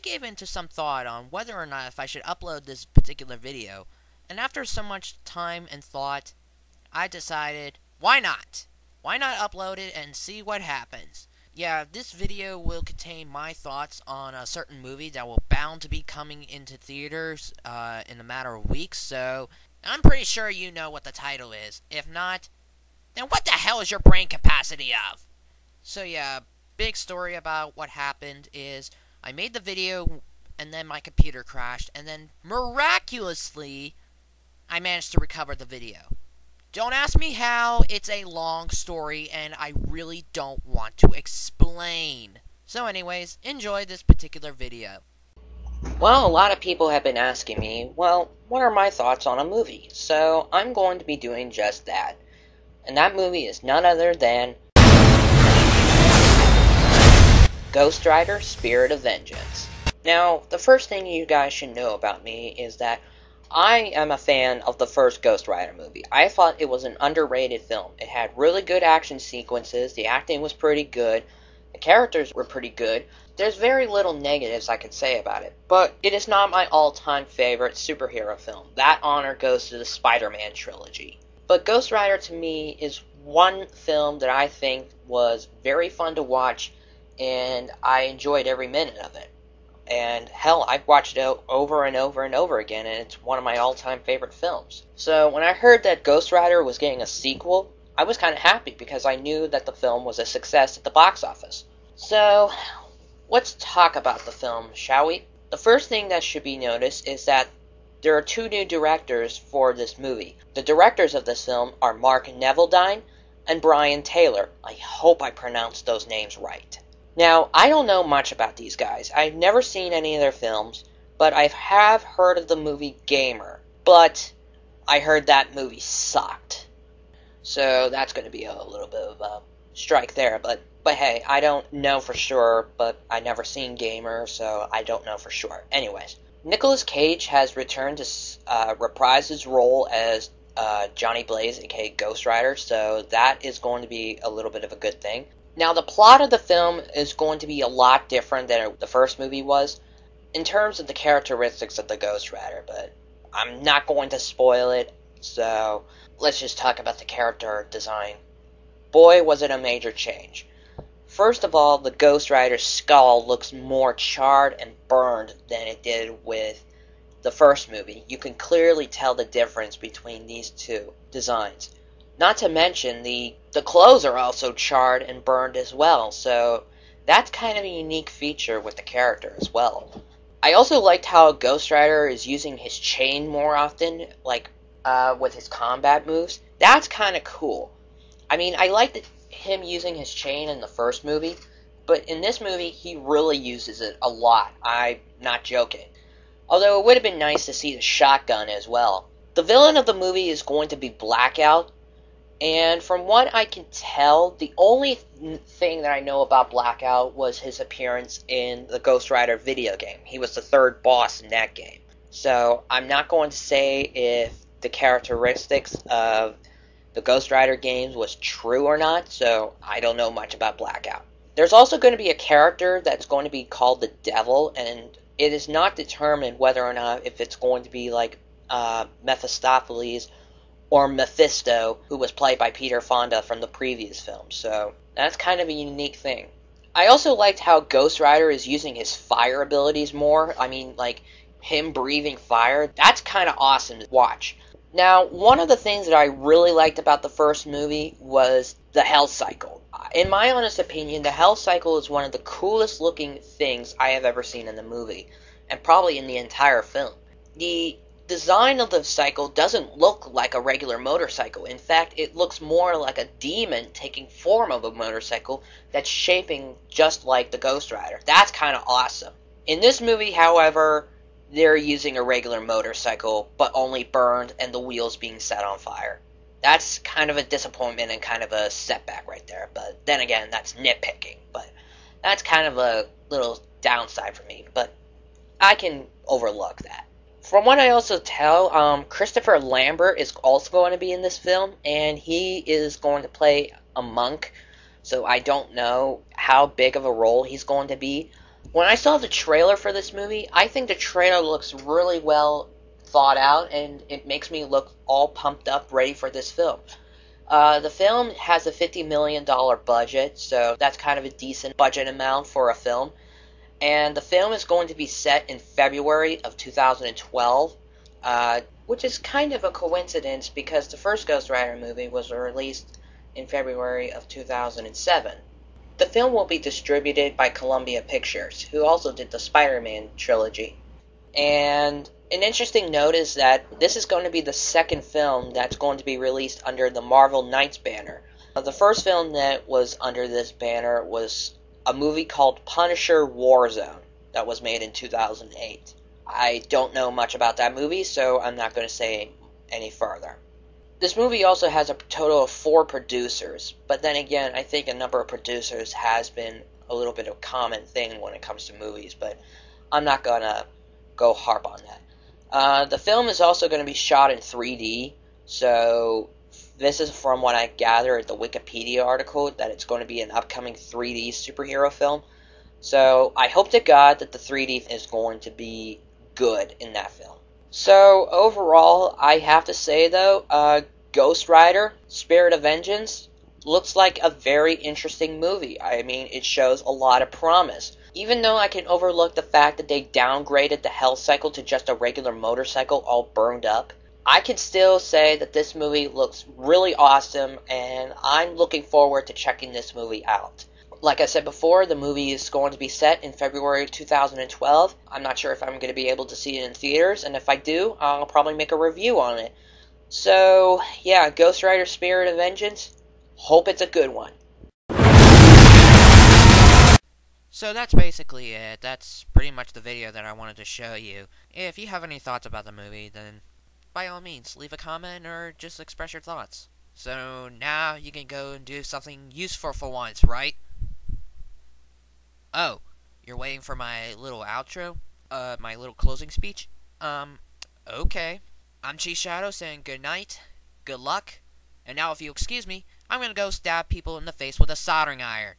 gave into some thought on whether or not if I should upload this particular video, and after so much time and thought, I decided, why not? Why not upload it and see what happens? Yeah, this video will contain my thoughts on a certain movie that will bound to be coming into theaters in a matter of weeks, so I'm pretty sure you know what the title is. If not, then what the hell is your brain capacity of? So yeah, big story about what happened is I made the video and then my computer crashed, and then miraculously I managed to recover the video. Don't ask me how, it's a long story and I really don't want to explain. So anyways, enjoy this particular video. Well, a lot of people have been asking me, well, what are my thoughts on a movie? So I'm going to be doing just that. And that movie is none other than Ghost Rider: Spirit of Vengeance. Now, the first thing you guys should know about me is that I am a fan of the first Ghost Rider movie. I thought it was an underrated film. It had really good action sequences, the acting was pretty good, the characters were pretty good. There's very little negatives I could say about it, but it is not my all-time favorite superhero film. That honor goes to the Spider-Man trilogy. But Ghost Rider to me is one film that I think was very fun to watch, and I enjoyed every minute of it. And hell, I've watched it over and over and over again, and it's one of my all-time favorite films. So when I heard that Ghost Rider was getting a sequel, I was kind of happy because I knew that the film was a success at the box office. So let's talk about the film, shall we? The first thing that should be noticed is that there are two new directors for this movie. The directors of this film are Mark Neveldine and Brian Taylor. I hope I pronounced those names right. Now, I don't know much about these guys. I've never seen any of their films, but I have heard of the movie Gamer. But I heard that movie sucked. So that's going to be a little bit of a strike there. But hey, I don't know for sure, but I've never seen Gamer, so I don't know for sure. Anyways, Nicolas Cage has returned to reprise his role as Johnny Blaze, aka Ghost Rider, so that is going to be a little bit of a good thing. Now, the plot of the film is going to be a lot different than the first movie was in terms of the characteristics of the Ghost Rider, but I'm not going to spoil it, so let's just talk about the character design. Boy, was it a major change. First of all, the Ghost Rider's skull looks more charred and burned than it did with the first movie. You can clearly tell the difference between these two designs. Not to mention, the clothes are also charred and burned as well, so that's kind of a unique feature with the character as well. I also liked how Ghost Rider is using his chain more often, like with his combat moves. That's kind of cool. I mean, I liked him using his chain in the first movie, but in this movie, he really uses it a lot. I'm not joking. Although it would have been nice to see the shotgun as well. The villain of the movie is going to be Blackout. And from what I can tell, the only thing that I know about Blackout was his appearance in the Ghost Rider video game. He was the third boss in that game. So I'm not going to say if the characteristics of the Ghost Rider games was true or not, so I don't know much about Blackout. There's also going to be a character that's going to be called the Devil, and it is not determined whether or not if it's going to be like Mephistopheles or Mephisto, who was played by Peter Fonda from the previous film, so that's kind of a unique thing. I also liked how Ghost Rider is using his fire abilities more. I mean, like, him breathing fire, that's kind of awesome to watch. Now, one of the things that I really liked about the first movie was the Hell Cycle. In my honest opinion, the Hell Cycle is one of the coolest looking things I have ever seen in the movie, and probably in the entire film. The design of the cycle doesn't look like a regular motorcycle. In fact, it looks more like a demon taking form of a motorcycle that's shaping just like the Ghost Rider. That's kind of awesome. In this movie, however, they're using a regular motorcycle, but only burned and the wheels being set on fire. That's kind of a disappointment and kind of a setback right there. But then again, that's nitpicking. But that's kind of a little downside for me. But I can overlook that. From what I also tell, Christopher Lambert is also going to be in this film, and he is going to play a monk, so I don't know how big of a role he's going to be, When I saw the trailer for this movie, I think the trailer looks really well thought out, and it makes me look all pumped up, ready for this film. The film has a $50 million budget, so that's kind of a decent budget amount for a film. And the film is going to be set in February of 2012, which is kind of a coincidence because the first Ghost Rider movie was released in February of 2007. The film will be distributed by Columbia Pictures, who also did the Spider-Man trilogy. And an interesting note is that this is going to be the second film that's going to be released under the Marvel Knights banner. The first film that was under this banner was a movie called Punisher Warzone that was made in 2008. I don't know much about that movie, so I'm not going to say any further. This movie also has a total of 4 producers, but then again, I think a number of producers has been a little bit of a common thing when it comes to movies, but I'm not going to go harp on that. The film is also going to be shot in 3D, so this is from what I gather at the Wikipedia article, that it's going to be an upcoming 3D superhero film. So I hope to God that the 3D is going to be good in that film. So overall, I have to say though, Ghost Rider, Spirit of Vengeance looks like a very interesting movie. I mean, it shows a lot of promise. Even though I can overlook the fact that they downgraded the Hell Cycle to just a regular motorcycle all burned up, I can still say that this movie looks really awesome, and I'm looking forward to checking this movie out. Like I said before, the movie is going to be set in February 2012. I'm not sure if I'm going to be able to see it in theaters, and if I do, I'll probably make a review on it. So, yeah, Ghost Rider Spirit of Vengeance, hope it's a good one. So that's basically it. That's pretty much the video that I wanted to show you. If you have any thoughts about the movie, then by all means, leave a comment or just express your thoughts. So now you can go and do something useful for once, right? Oh, you're waiting for my little outro? My little closing speech? Okay. I'm Chief Shadow saying good night, good luck, and now if you excuse me, I'm gonna go stab people in the face with a soldering iron.